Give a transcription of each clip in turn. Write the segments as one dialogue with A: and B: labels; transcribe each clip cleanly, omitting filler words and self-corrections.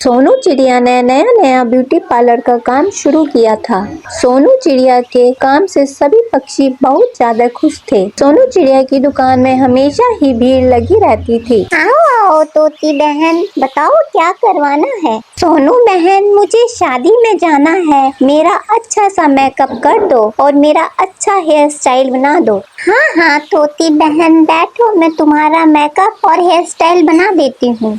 A: सोनू चिड़िया ने नया नया ब्यूटी पार्लर का काम शुरू किया था। सोनू चिड़िया के काम से सभी पक्षी बहुत ज्यादा खुश थे। सोनू चिड़िया की दुकान में हमेशा ही भीड़ लगी रहती थी।
B: आओ आओ तोती बहन, बताओ क्या करवाना है।
A: सोनू बहन, मुझे शादी में जाना है, मेरा अच्छा सा मेकअप कर दो और मेरा अच्छा हेयर स्टाइल बना दो।
B: हाँ हाँ तोती बहन, बैठो, मैं तुम्हारा मेकअप और हेयर स्टाइल बना देती हूँ।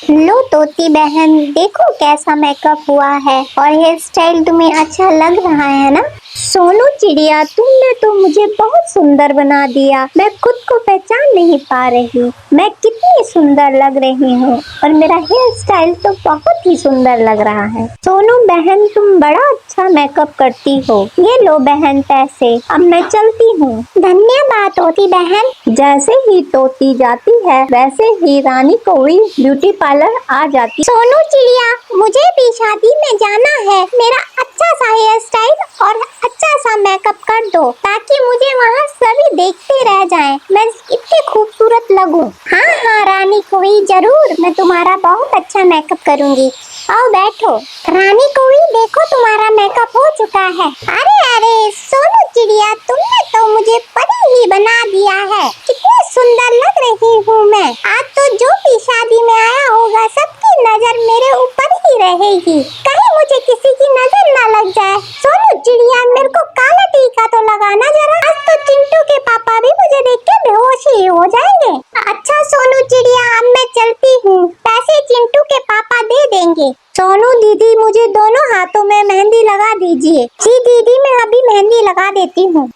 B: लो तोती बहन, देखो कैसा मेकअप हुआ है और हेयर स्टाइल तुम्हें अच्छा लग रहा है ना।
A: सोनू चिड़िया, तुमने तो मुझे बहुत सुंदर बना दिया। मैं खुद को पहचान नहीं पा रही, मैं कितनी सुंदर लग रही हूँ और मेरा हेयर स्टाइल तो बहुत ही सुंदर लग रहा है। सोनू बहन, तुम बड़ा अच्छा मेकअप करती हो। ये लो बहन पैसे, अब मैं चलती हूँ।
B: धन्यवाद तोती बहन।
A: जैसे ही तोती जाती है वैसे ही रानी कौड़ी ब्यूटी पार्लर आ जाती।
B: सोनू चिड़िया, मुझे भी शादी में जाना है, मेरा अच्छा सा हेयर स्टाइल और अच्छा सा मेकअप कर दो ताकि मुझे वहाँ सभी देखते रह जाएं, मैं इतनी खूबसूरत लगूं। हाँ हाँ रानी कोई, जरूर मैं तुम्हारा बहुत अच्छा मेकअप करूंगी। आओ बैठो। रानी कोई, देखो तुम्हारा मेकअप हो चुका है। अरे अरे सोनू चिड़िया, तुमने तो मुझे परी ही बना दिया है। कितनी सुंदर लग रही हूँ मैं। आज तो जो भी शादी में आया होगा सबकी नजर मेरे ऊपर ही रहेगी, कहीं मुझे किसी की नजर ना लग जाए। सोनू चिड़िया, मेरे को काला टीका तो लगाना जरा, आज तो चिंटू के पापा भी मुझे देख के बेहोश ही हो जाएंगे। अच्छा सोनू चिड़िया, अब मैं चलती हूँ, पैसे चिंटू के पापा दे देंगे।
A: सोनू दीदी, मुझे दोनों हाथों में मेहंदी लगा दीजिए।
B: जी दीदी, मैं अभी मेहंदी लगा देती हूँ।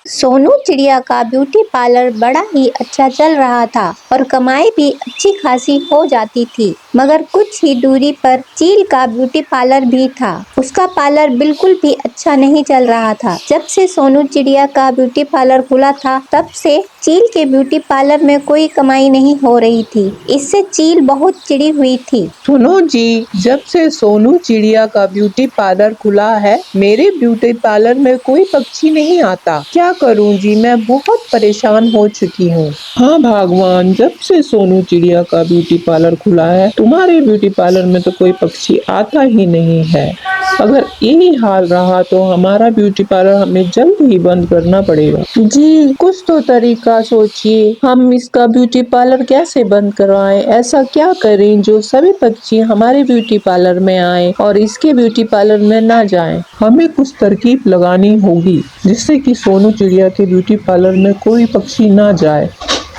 A: सोनू चिड़िया का ब्यूटी पार्लर बड़ा ही अच्छा चल रहा था और कमाई भी अच्छी खासी हो जाती थी। मगर कुछ ही दूरी पर चील का ब्यूटी पार्लर भी था। उसका पार्लर बिल्कुल भी अच्छा नहीं चल रहा था। जब से सोनू चिड़िया का ब्यूटी पार्लर खुला था तब से चील के ब्यूटी पार्लर में कोई कमाई नहीं हो रही थी। इससे चील बहुत चिड़ी हुई थी।
C: सुनो जी, जब से सोनू चिड़िया का ब्यूटी पार्लर खुला है मेरे ब्यूटी पार्लर में कोई पक्षी नहीं आता। क्या करूं जी, मैं बहुत परेशान हो चुकी हूँ। हाँ भगवान, जब से सोनू चिड़िया का ब्यूटी पार्लर खुला है तुम्हारे ब्यूटी पार्लर में तो कोई पक्षी आता ही नहीं है। अगर यही हाल रहा तो हमारा ब्यूटी पार्लर हमें जल्द ही बंद करना पड़ेगा। जी कुछ तो तरीका सोचिए, हम इसका ब्यूटी पार्लर कैसे बंद करवाएं? ऐसा क्या करें जो सभी पक्षी हमारे ब्यूटी पार्लर में आए और इसके ब्यूटी पार्लर में ना जाएं? हमें कुछ तरकीब लगानी होगी जिससे कि सोनू चिड़िया के ब्यूटी पार्लर में कोई पक्षी ना जाए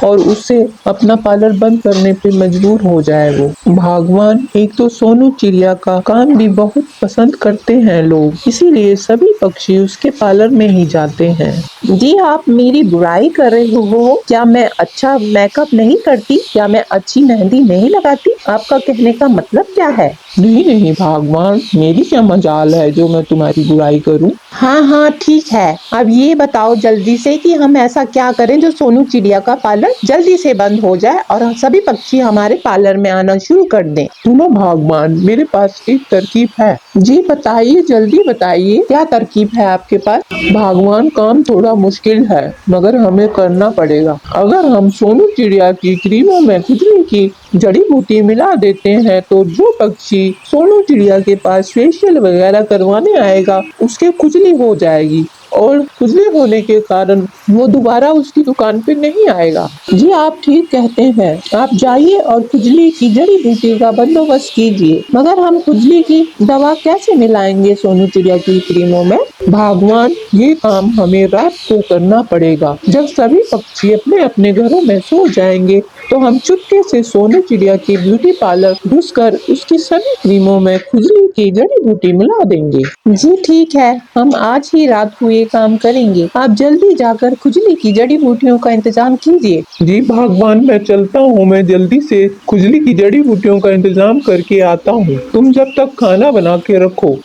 C: और उससे अपना पार्लर बंद करने पे मजबूर हो जाए वो। भगवान, एक तो सोनू चिड़िया का काम भी बहुत पसंद करते हैं लोग, इसीलिए सभी पक्षी उसके पार्लर में ही जाते हैं। जी आप मेरी बुराई कर रहे हो? क्या मैं अच्छा मेकअप नहीं करती? क्या मैं अच्छी मेहंदी नहीं लगाती? आपका कहने का मतलब क्या है? नहीं नहीं भगवान, मेरी क्या मजाल है जो मैं तुम्हारी बुराई करूं? हाँ हाँ ठीक है, अब ये बताओ जल्दी से कि हम ऐसा क्या करें जो सोनू चिड़िया का पार्लर जल्दी से बंद हो जाए और सभी पक्षी हमारे पार्लर में आना शुरू कर दें। सुनो भगवान, मेरे पास एक तरकीब है। जी बताइए, जल्दी बताइए, क्या तरकीब है आपके पास? भगवान, काम थोड़ा मुश्किल है मगर हमें करना पड़ेगा। अगर हम सोनू चिड़िया की क्रीमों में खुजली की जड़ी बूटी मिला देते हैं तो जो पक्षी सोनू चिड़िया के पास फेशियल वगैरह करवाने आएगा उसके खुजली हो जाएगी और खुजली होने के कारण वो दोबारा उसकी दुकान पे नहीं आएगा। जी आप ठीक कहते हैं, आप जाइए और खुजली की जड़ी बूटी का बंदोबस्त कीजिए। मगर हम खुजली की दवा कैसे मिलाएंगे सोनू चिड़िया की क्रीमों में? भगवान, ये काम हमें रात को करना पड़ेगा। जब सभी पक्षी अपने अपने घरों में सो जाएंगे तो हम चुपके से सोनू चिड़िया की ब्यूटी पार्लर घुसकर उसकी सभी क्रीमों में खुजली की जड़ी बूटी मिला देंगे। जी ठीक है, हम आज ही रात को ये काम करेंगे। आप जल्दी जाकर खुजली की जड़ी बूटियों का इंतजाम कीजिए। जी भगवान, मैं चलता हूँ, मैं जल्दी से खुजली की जड़ी बूटियों का इंतजाम करके आता हूँ। तुम जब तक खाना बना के रखो।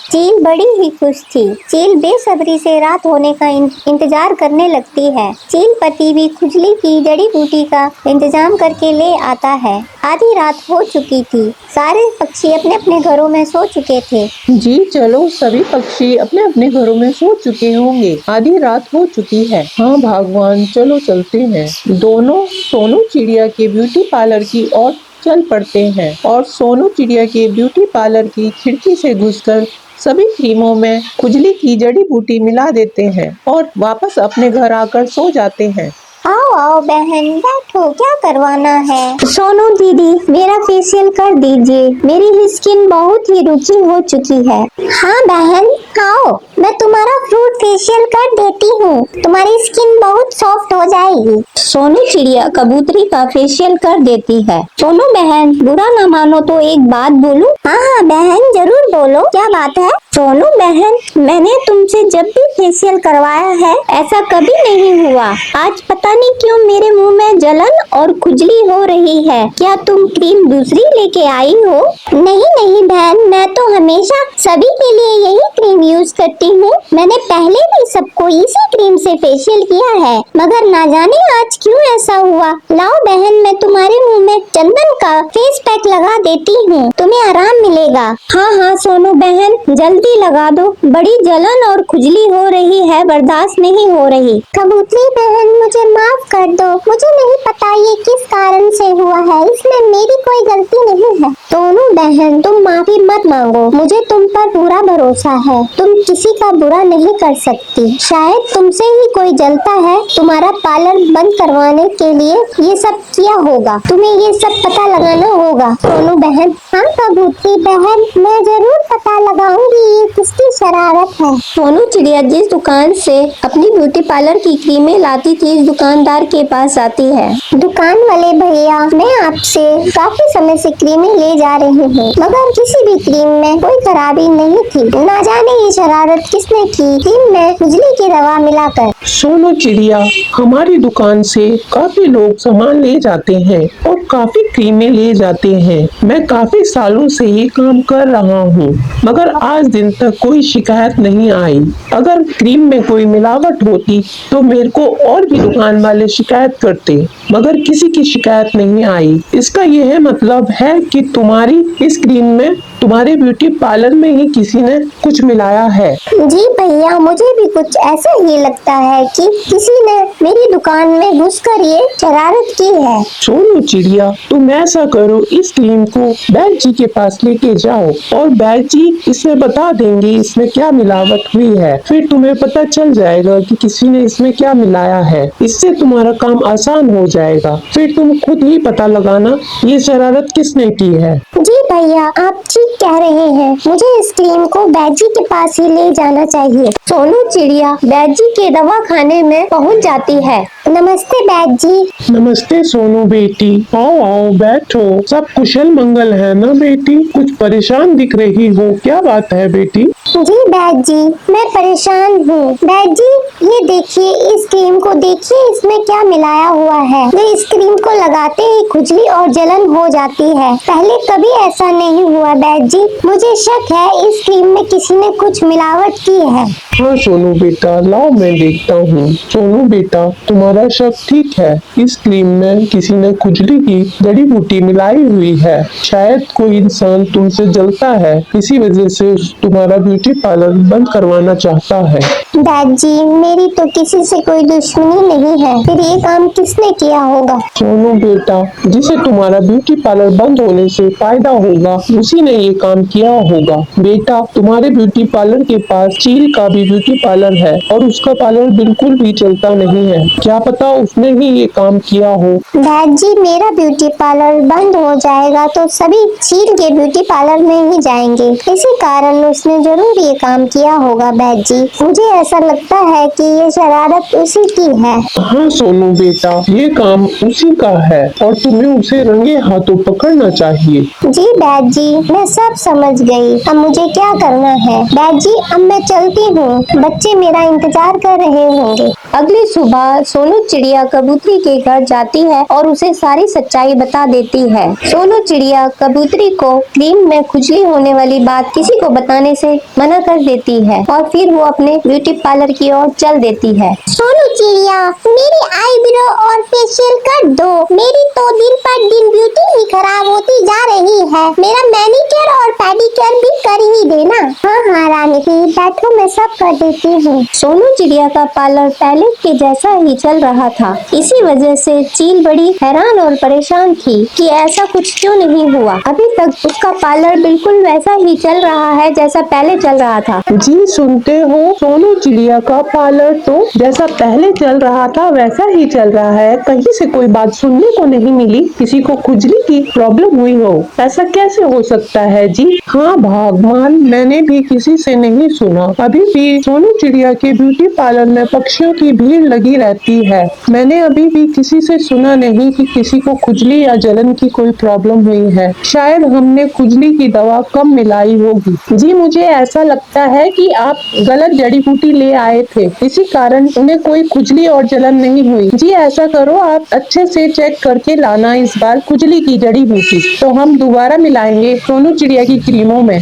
B: चील बड़ी ही खुश थी। चील बेसब्री से रात होने का इंतजार करने लगती है। चील पति भी खुजली की जड़ी बूटी का इंतजाम करके ले आता है। आधी रात हो चुकी थी। सारे पक्षी अपने अपने घरों में सो चुके थे।
C: जी चलो, सभी पक्षी अपने अपने घरों में सो चुके होंगे। आधी रात हो चुकी है। हाँ भगवान, चलो चलते हैं। दोनों सोनू चिड़िया के ब्यूटी पार्लर की ओर चल पड़ते हैं और सोनू चिड़िया के ब्यूटी पार्लर की खिड़की से घुसकर सभी क्रीमों में खुजली की जड़ी बूटी मिला देते हैं और वापस अपने घर आकर सो जाते हैं।
B: आओ आओ बहन, बैठो, क्या करवाना है? सोनू दीदी, मेरा फेशियल कर दीजिए। मेरी स्किन बहुत ही रुखी हो चुकी है। हाँ बहन, आओ, मैं तुम्हारा फ्रूट फेशियल कर देती हूँ। तुम्हारी स्किन बहुत सॉफ्ट हो जाएगी।
A: सोनू चिड़िया कबूतरी का फेशियल कर देती है।
B: सोनू बहन, बुरा ना मानो तो एक बात बोलूं? हाँ हाँ बहन, जरूर बोलो, क्या बात है? सोनू बहन, मैंने तुमसे जब भी फेशियल करवाया है ऐसा कभी नहीं हुआ। आज पता नहीं क्यों मेरे मुंह में जलन और खुजली हो रही है। क्या तुम क्रीम दूसरी लेके आई हो? नहीं नहीं बहन, मैं तो हमेशा सभी के लिए यही क्रीम यूज करती हूँ। मैंने पहले भी सबको इसी क्रीम से फेशियल किया है, मगर ना जाने आज क्यों ऐसा हुआ। लाओ बहन, मैं तुम्हारे मुंह में चंदन का फेस पैक लगा देती हूँ, तुम्हें आराम मिलेगा। हाँ हाँ सोनू बहन, जल्दी लगा दो। बड़ी जलन और खुजली हो रही है, बर्दाश्त नहीं हो रही। कबूतरी बहन, मुझे माफ कर दो। मुझे नहीं पता ये किस कारण से हुआ है, इसमें मेरी कोई गलती नहीं है। सोनू बहन, तुम माफी मत मांगो। मुझे तुम पर पूरा भरोसा है। तुम किसी का बुरा नहीं कर सकती। शायद तुमसे ही कोई जलता है, तुम्हारा पार्लर बंद करवाने के लिए ये सब किया होगा। तुम्हें ये सब पता लगाना होगा। सोनू बहन। हाँ कबूतरी बहन, मैं जरूर पता लगाऊंगी ये किसकी शरारत है।
A: सोनू चिड़िया जिस दुकान से अपनी ब्यूटी पार्लर की क्रीमें लाती थी, इस दुकानदार के पास आती है।
B: दुकान वाले भैया, मैं आपसे काफी समय से क्रीमें ले जा रही हूँ, मगर किसी भी क्रीम में कोई खराबी नहीं थी। ना जाने ये शरारत किसने की, क्रीम में खुजली की दवा मिलाकर।
C: सोनू चिड़िया, हमारी दुकान से काफी लोग सामान ले जाते हैं और काफी क्रीमें ले जाते हैं। मैं काफी सालों से ये काम कर रहा हूँ, मगर आज दिन तक कोई शिकायत नहीं आई। अगर क्रीम में कोई मिलावट होती तो मेरे को और भी दुकान वाले शिकायत करते, मगर किसी की शिकायत नहीं आई। इसका यह मतलब है कि तुम्हारी इस क्रीम में, तुम्हारे ब्यूटी पार्लर में ही किसी ने कुछ मिलाया है।
B: जी भैया, मुझे भी कुछ ऐसा ही लगता है कि किसी ने मेरी दुकान में घुसकर ये शरारत की है।
C: सोनू चिड़िया, तुम ऐसा करो, इस क्रीम को बैद जी के पास लेके जाओ और बैद जी इसमें बता देंगे इसमें क्या मिलावट हुई है। फिर तुम्हें पता चल जाएगा कि किसी ने इसमें क्या मिलाया है। इससे तुम्हारा काम आसान हो जाएगा। फिर तुम खुद ही पता लगाना ये शरारत किसने की है।
B: जी भैया, आप ठीक कह रहे हैं। मुझे इस क्रीम को बैद जी के पास ही ले जाना चाहिए।
A: सोनू चिड़िया बैद जी के दवा खाने में पहुंच जाती है।
B: नमस्ते बैद जी।
C: नमस्ते सोनू बेटी, आओ आओ बैठो। सब कुशल मंगल है ना बेटी? कुछ परेशान दिख रही हो, क्या बात है बेटी?
B: जी बैद जी, मैं परेशान हूँ। बैद जी, ये देखिए, इस क्रीम को देखिए, इसमें क्या मिलाया हुआ है। जो इस क्रीम को लगाते ही खुजली और जलन हो जाती है। पहले कभी ऐसा नहीं हुआ बैद जी। मुझे शक है इस क्रीम में किसी ने कुछ मिलावट की है।
C: हाँ सोनू बेटा, लाओ मैं देखता हूँ। सोनू बेटा, तुम्हारा शक ठीक है। इस क्रीम में किसी ने खुजली की जड़ी बूटी मिलाई हुई है। शायद कोई इंसान तुमसे जलता है, इसी वजह से तुम्हारा ब्यूटी पार्लर बंद करवाना चाहता है।
B: बैद जी, मेरी तो किसी से कोई दुश्मनी नहीं है, फिर ये काम किसने किया होगा?
C: सोनू बेटा, जिसे तुम्हारा ब्यूटी पार्लर बंद होने से फायदा होगा, उसी ने ये काम किया होगा। बेटा, तुम्हारे ब्यूटी पार्लर के पास चील का भी ब्यूटी पार्लर है और उसका पार्लर बिल्कुल भी चलता नहीं है। क्या पता उसने ही ये काम किया हो।
B: बैद जी, मेरा ब्यूटी पार्लर बंद हो जाएगा तो सभी चील के ब्यूटी पार्लर में ही जाएंगे। इसी कारण उसने जरूर ये काम किया होगा। बैद जी, मुझे ऐसा लगता है कि ये शरारत उसी की है।
C: हाँ सोनू बेटा, ये काम उसी का है और तुम्हें उसे रंगे हाथों पकड़ना चाहिए।
B: जी बैद जी, मैं सब समझ गई। अब मुझे क्या करना है? बैद जी, अब मैं चलती हूँ, बच्चे मेरा इंतजार कर रहे होंगे।
A: अगली सुबह सोनू चिड़िया कबूतरी के घर जाती है और उसे सारी सच्चाई बता देती है। सोनू चिड़िया कबूतरी को क्रीम में खुजली होने वाली बात किसी को बताने से मना कर देती है और फिर वो अपने ब्यूटी पार्लर की ओर चल देती है।
B: सोनू चिड़िया, मेरी आईब्रो और फेशियल कर दो। मेरी तो दिन पर दिन ब्यूटी ही खराब होती जा रही है। मेरा मैनीक्योर और पेडिक्योर भी कर ही देना। हाँ रानी जी, बैठो, मैं सब कर देती हूँ।
A: सोनू चिड़िया का पार्लर पहले के जैसा ही चल रहा था। इसी वजह से चील बड़ी हैरान और परेशान थी कि ऐसा कुछ क्यों नहीं हुआ। अभी तक उसका पार्लर बिल्कुल वैसा ही चल रहा है जैसा पहले चल रहा था।
C: जी सुनते हो, सोनू चिड़िया का पार्लर तो जैसा पहले चल रहा था वैसा ही चल रहा है। कहीं से कोई बात सुनने को नहीं मिली किसी को खुजली की प्रॉब्लम हुई हो। ऐसा कैसे हो सकता है जी? हाँ भगवान, मैंने भी किसी से नहीं सुना। अभी भी सोनू चिड़िया के ब्यूटी पार्लर में पक्षियों की भीड़ लगी रहती है। मैंने अभी भी किसी से सुना नहीं कि किसी को खुजली या जलन की कोई प्रॉब्लम हुई है। शायद हमने खुजली की दवा कम मिलाई होगी। जी मुझे ऐसा लगता है कि आप गलत जड़ी बूटी ले आए थे, इसी कारण उन्हें कोई खुजली और जलन नहीं हुई। जी ऐसा करो, आप अच्छे से चेक करके लाना इस बार खुजली की जड़ी बूटी, तो हम दोबारा मिलाएंगे सोनू चिड़िया की क्रीमों में।